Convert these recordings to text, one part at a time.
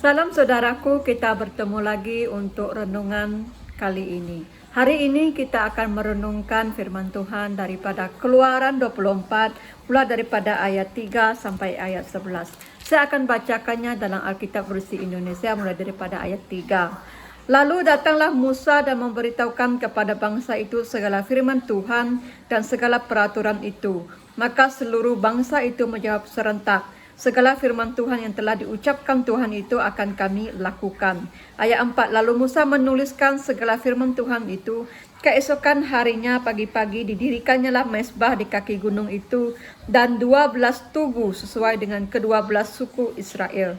Salam saudaraku, kita bertemu lagi untuk renungan kali ini. Hari ini kita akan merenungkan firman Tuhan daripada Keluaran 24, mulai daripada ayat 3 sampai ayat 11. Saya akan bacakannya dalam Alkitab Versi Indonesia mulai daripada ayat 3. Lalu datanglah Musa dan memberitahukan kepada bangsa itu segala firman Tuhan dan segala peraturan itu. Maka seluruh bangsa itu menjawab serentak, segala firman Tuhan yang telah diucapkan Tuhan itu akan kami lakukan. Ayat 4, lalu Musa menuliskan segala firman Tuhan itu. Keesokan harinya pagi-pagi didirikannya lah mezbah di kaki gunung itu dan 12 tugu sesuai dengan ke-12 suku Israel.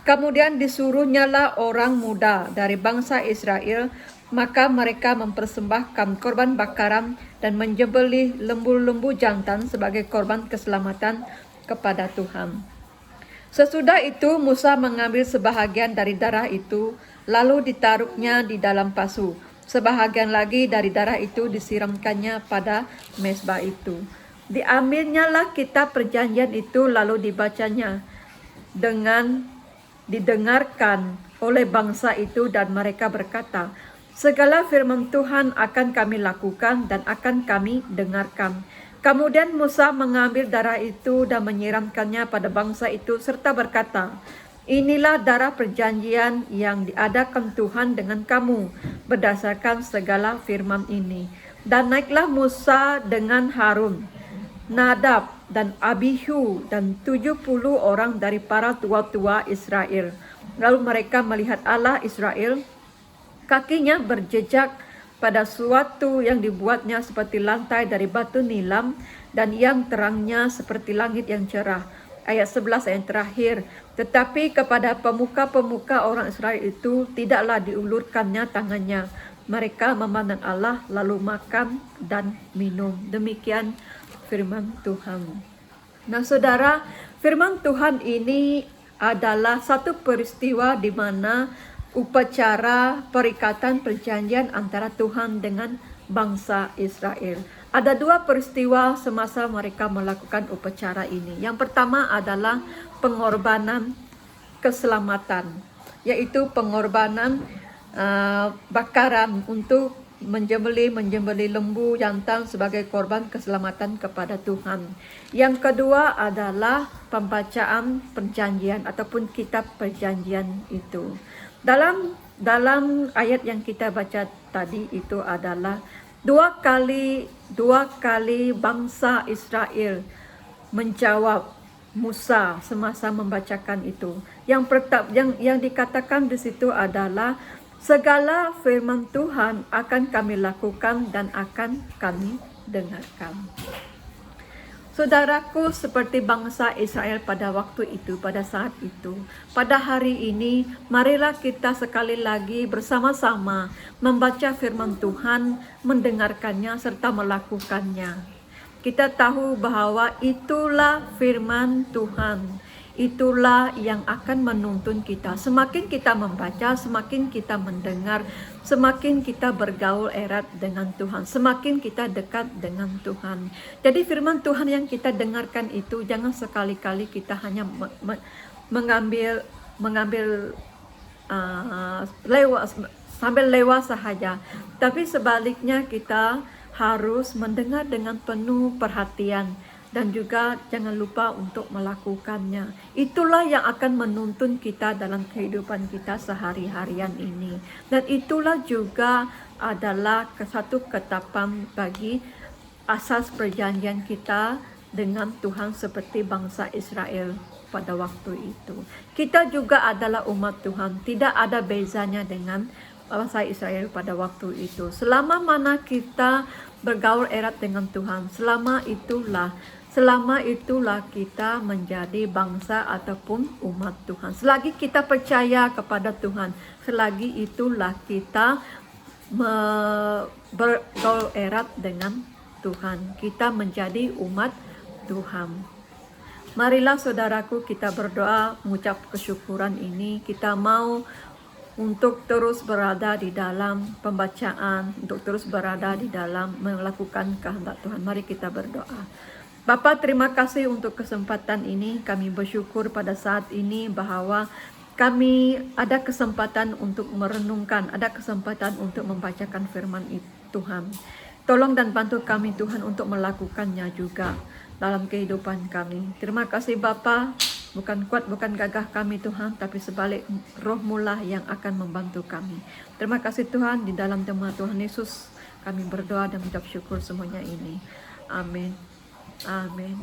Kemudian disuruhnyalah orang muda dari bangsa Israel, maka mereka mempersembahkan korban bakaran dan menyembelih lembu-lembu jantan sebagai korban keselamatan kepada Tuhan. Sesudah itu Musa mengambil sebahagian dari darah itu, lalu ditaruhnya di dalam pasu. Sebahagian lagi dari darah itu disiramkannya pada mezbah itu. Diambilnya lah kitab perjanjian itu, lalu dibacanya dengan didengarkan oleh bangsa itu, dan mereka berkata, segala firman Tuhan akan kami lakukan dan akan kami dengarkan. Kemudian Musa mengambil darah itu dan menyiramkannya pada bangsa itu serta berkata, inilah darah perjanjian yang diadakan Tuhan dengan kamu berdasarkan segala firman ini. Dan naiklah Musa dengan Harun, Nadab dan Abihu dan 70 orang dari para tua-tua Israel. Lalu mereka melihat Allah Israel, kakinya berjejak pada suatu yang dibuatnya seperti lantai dari batu nilam dan yang terangnya seperti langit yang cerah. Ayat 11 yang terakhir, tetapi kepada pemuka-pemuka orang Israel itu tidaklah diulurkannya tangannya. Mereka memandang Allah lalu makan dan minum. Demikian firman Tuhan. Nah saudara, firman Tuhan ini adalah satu peristiwa di mana upacara perikatan perjanjian antara Tuhan dengan bangsa Israel. Ada dua peristiwa semasa mereka melakukan upacara ini. Yang pertama adalah pengorbanan keselamatan, yaitu pengorbanan bakaran untuk menjembelih lembu jantan sebagai korban keselamatan kepada Tuhan. Yang kedua adalah pembacaan perjanjian ataupun kitab perjanjian itu. Dalam ayat yang kita baca tadi itu adalah dua kali bangsa Israel menjawab Musa semasa membacakan itu. Yang dikatakan di situ adalah segala firman Tuhan akan kami lakukan dan akan kami dengarkan. Saudaraku, seperti bangsa Israel pada waktu itu, pada saat itu, pada hari ini, marilah kita sekali lagi bersama-sama membaca firman Tuhan, mendengarkannya, serta melakukannya. Kita tahu bahwa itulah firman Tuhan. Itulah yang akan menuntun kita. Semakin kita membaca, semakin kita mendengar, semakin kita bergaul erat dengan Tuhan, semakin kita dekat dengan Tuhan. Jadi firman Tuhan yang kita dengarkan itu jangan sekali-kali kita hanya mengambil sambil lewat sahaja. Tapi sebaliknya kita harus mendengar dengan penuh perhatian. Dan juga jangan lupa untuk melakukannya. Itulah yang akan menuntun kita dalam kehidupan kita sehari-harian ini. Dan itulah juga adalah satu ketetapan bagi asas perjanjian kita dengan Tuhan seperti bangsa Israel pada waktu itu. Kita juga adalah umat Tuhan. Tidak ada bezanya dengan bangsa Israel pada waktu itu. Selama mana kita bergaul erat dengan Tuhan, selama itulah kita menjadi bangsa ataupun umat Tuhan. Selagi kita percaya kepada Tuhan, selagi itulah kita bergaul erat dengan Tuhan. Kita menjadi umat Tuhan. Marilah saudaraku kita berdoa mengucap kesyukuran ini. Kita mau untuk terus berada di dalam pembacaan, untuk terus berada di dalam melakukan kehendak Tuhan. Mari kita berdoa. Bapa, terima kasih untuk kesempatan ini. Kami bersyukur pada saat ini bahwa kami ada kesempatan untuk merenungkan, ada kesempatan untuk membacakan firman Tuhan. Tolong dan bantu kami Tuhan untuk melakukannya juga dalam kehidupan kami. Terima kasih Bapa, bukan kuat, bukan gagah kami Tuhan, tapi sebalik Roh-Mu lah yang akan membantu kami. Terima kasih Tuhan, di dalam nama Tuhan Yesus kami berdoa dan mengucap syukur semuanya ini. Amin. Amin.